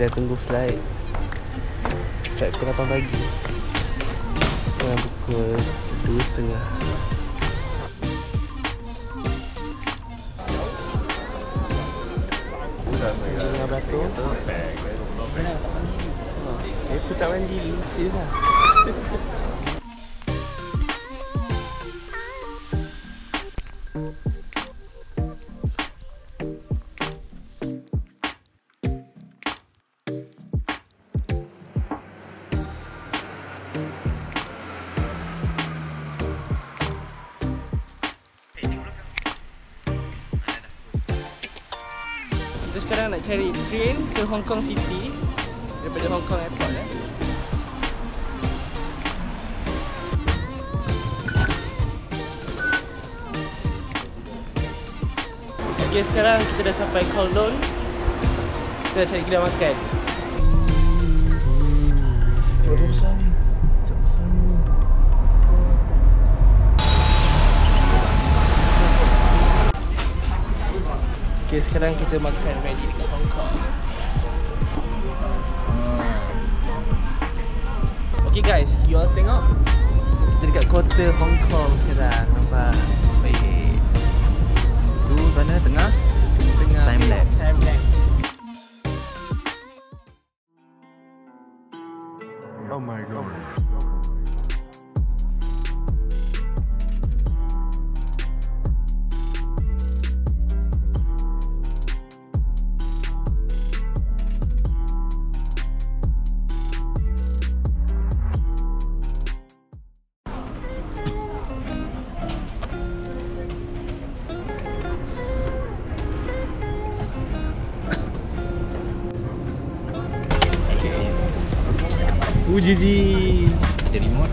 dah tunggu flight. Flight pukul 8 pagi. Sekarang pukul 2.30. Dengan batu. Aku tak mandi. Serius lah. Kita sekarang nak cari train ke Hong Kong City daripada Hong Kong Airport . Okay, sekarang kita dah sampai Kowloon. Kita dah cari kedai makan. Jauh besar ni. Jauh besar ni. Okay, sekarang kita makan Maggi dekat Hong Kong. Okay guys, you all tengok. Kita dekat kota Hong Kong sekarang. Nampak? Baik. Tu sana tengah. Tengah Time lapse. Time lapse. Oh my god. Jadi Ada remote.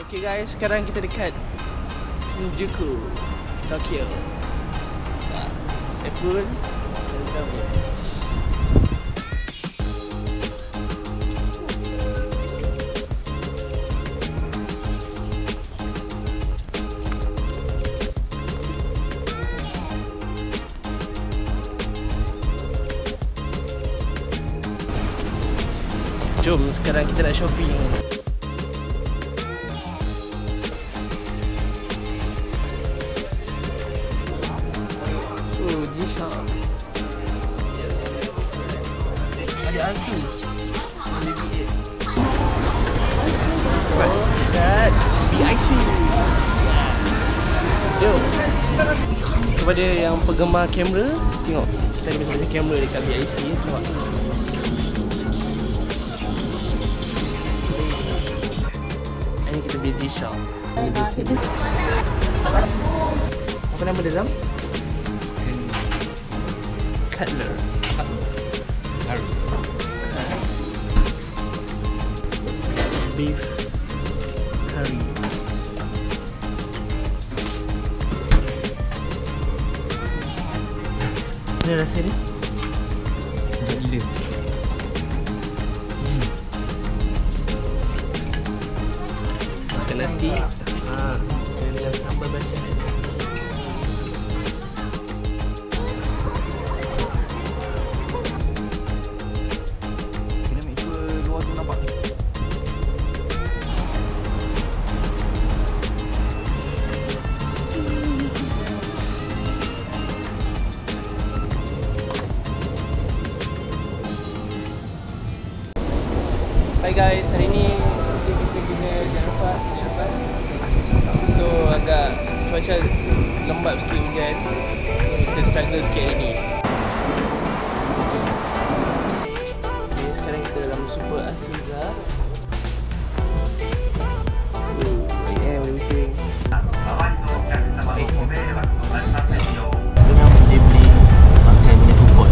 Okay guys, sekarang kita dekat Shinjuku, Tokyo. Jepun. Jom sekarang kita nak shopping. Ada hantu. Dan BIC. Jom. Kepada yang penggemar kamera, tengok kita ada macam-macam kamera dekat BIC. Tengok. Ini kita beli G-Shock. Apa nama dia, Zam? Cutler. Beef curry. Ini rasa ni? Sedap gila. Makan nasi. Dengan sambal bacang. Hai guys, hari ni kita guna dapat. So agak cuaca lembap sikit hujan. Kita struggle sikit hari ni. Okay, sekarang kita dalam Super Asiza. Yeah, we're waiting. Tengah beli makan punya kupon.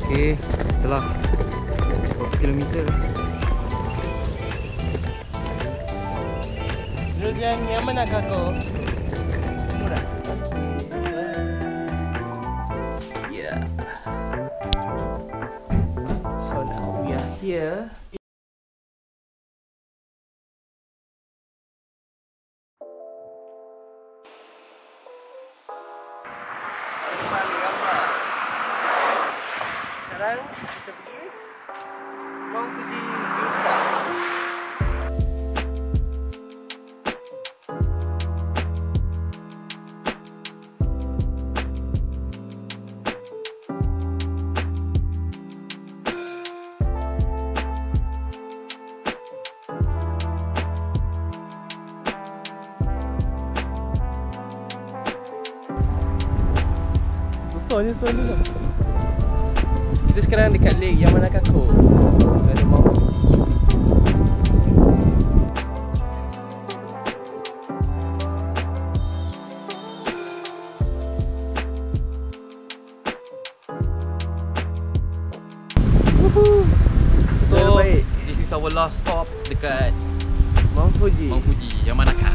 Okay, setelah berapa kilometer Terus yang manakah kau? Murah. Yeah. So now we are here. Sekarang kita pergi Mount Fuji View Spot. Besarnya suara. Kita sekarang dekat lake yang manakah kau? Ada mau. Woohoo! So, Baik. this is our last stop dekat Mount Fuji. Mount Fuji. Yang manakah?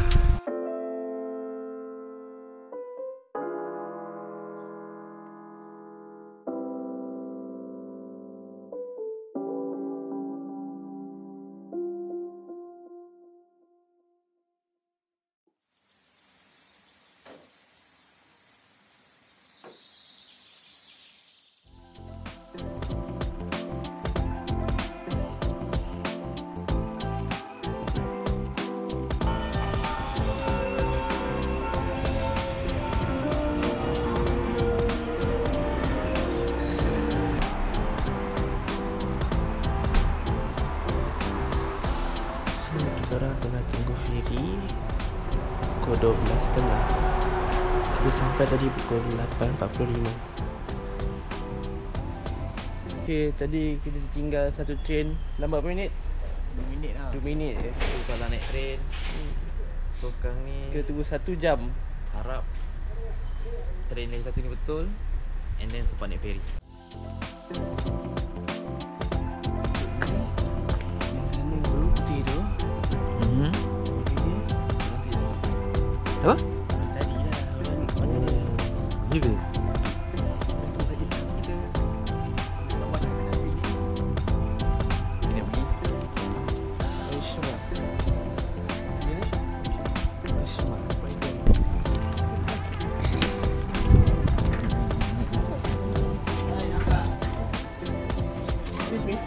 Orang tengah tunggu ferry pukul 12.30. Kita sampai tadi pukul 8.45. Okay, tadi kita tinggal satu train. Lambat berapa minit? 2 minit lah. 2 minit je. So, kalau naik train. So sekarang ni Kita tunggu 1 jam. harap train yang satu ni betul. And then sempat naik ferry. Apa? Tadi lah orang Ya ke? Ini pergi. Aoshima. Ini Aoshima. Excuse me.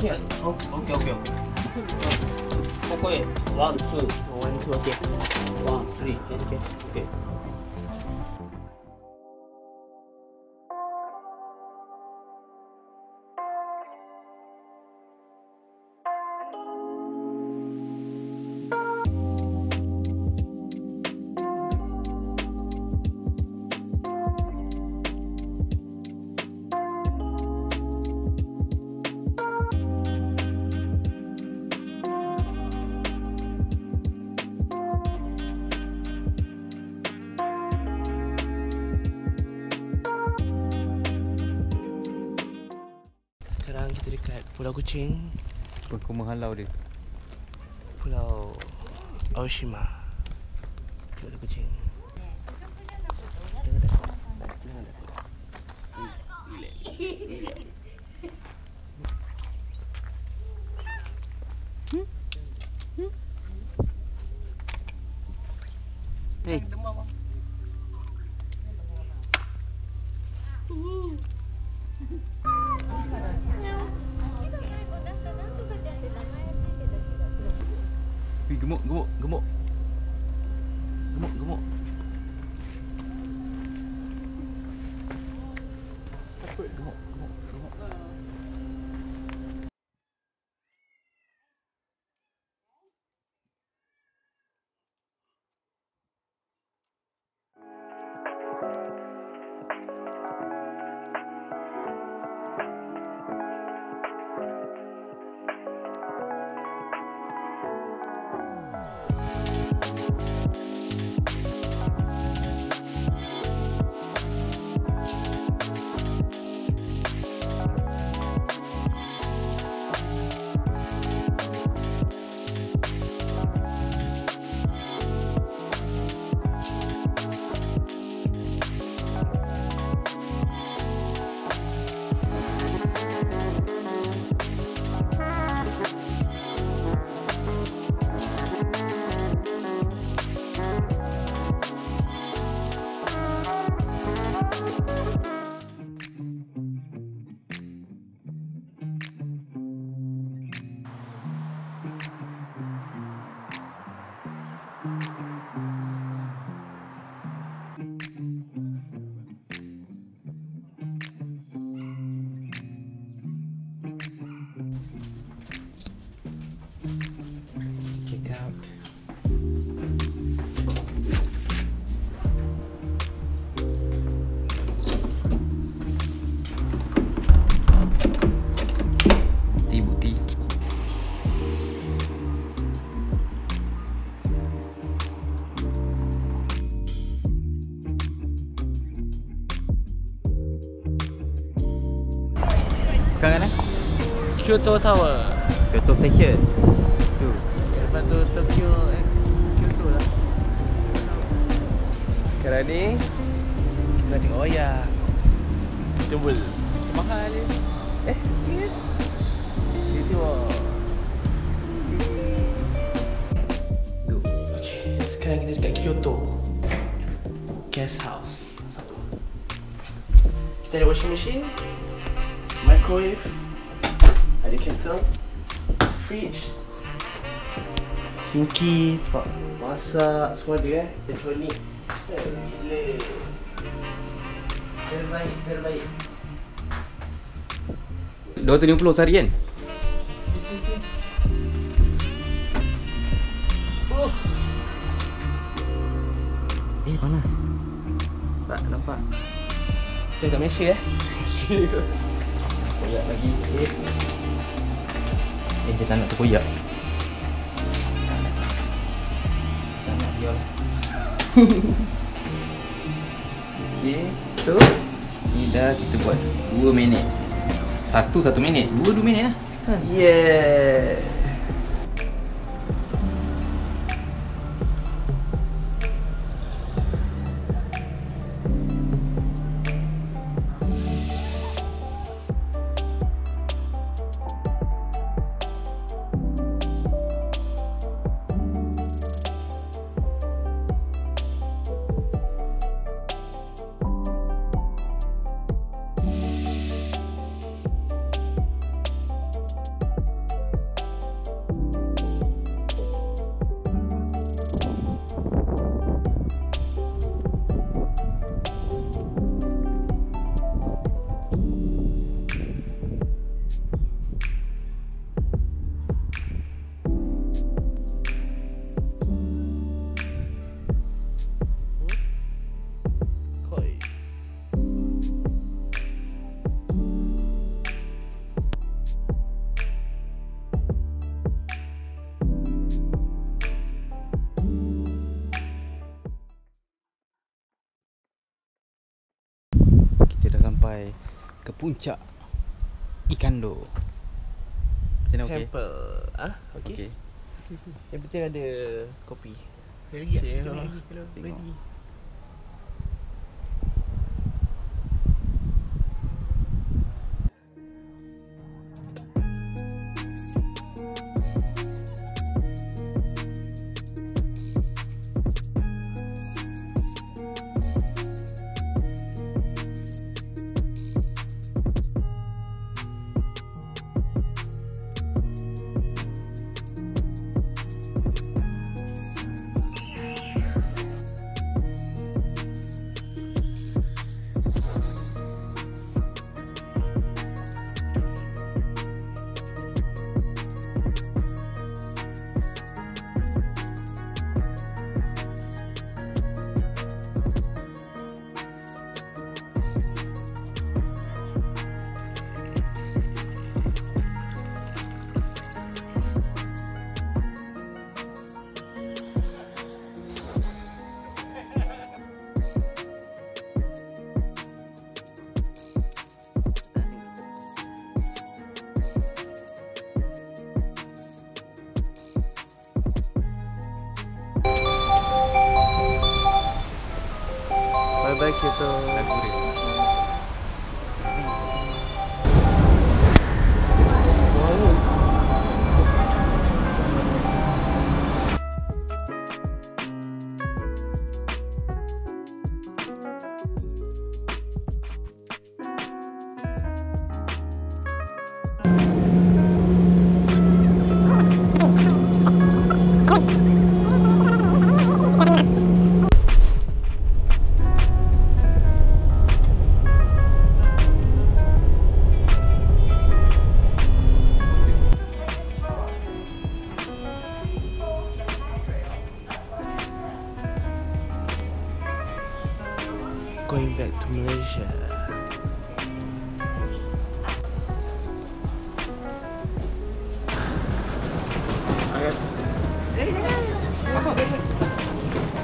Here. Okay. ここへワン、ツー、 1, 2, okay. ワン、スリー、Okay. Sekarang kita dekat Pulau Kucing, Aku menghalau dia. Pulau Aoshima. Pulau Kucing. Jangan takut. Jangan takut. Relax. Hey. Gemuk. Gemuk. Takut. Gemuk. Check out. Bukti. Sekarang kan? Kyoto Tower. Kyoto Station. Tu. Lepas tu Tokyo Kyoto lah. Sekarang ni kita tengok wayang. Jempol. Mahal je. Ingat? Dia tengok. Okay, sekarang kita dekat Kyoto Guest House. Kita ada washing machine, microwave, ada kettle, fridge, sinki, tempat masak, semua ada elektronik. Gila. Terbaik. 250 sehari kan? Panas. Tak nampak. Kita kat Malaysia Koyak lagi sikit. Dia tak nak terkoyak. Tak nak dia lah. Okay, tu. Ni dah kita buat 2 minit. 1 minit, 2 minit lah. Yeah. Sampai ke puncak Ikando. Macam mana okey? Temple. Okey. Okey. Yang penting ada kopi. Lagi kalau Tengok. ready. Kyoto. Lagu dia. Going back to Malaysia.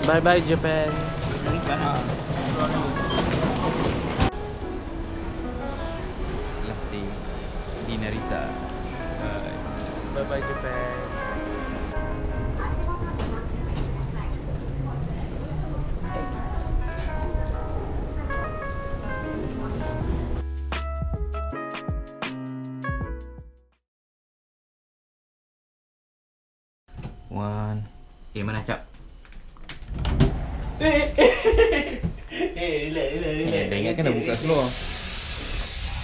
Bye bye Japan. Last day di Narita. Bye bye Japan. One. Mana cap? Relax. Dah ingatkan dah buka slow.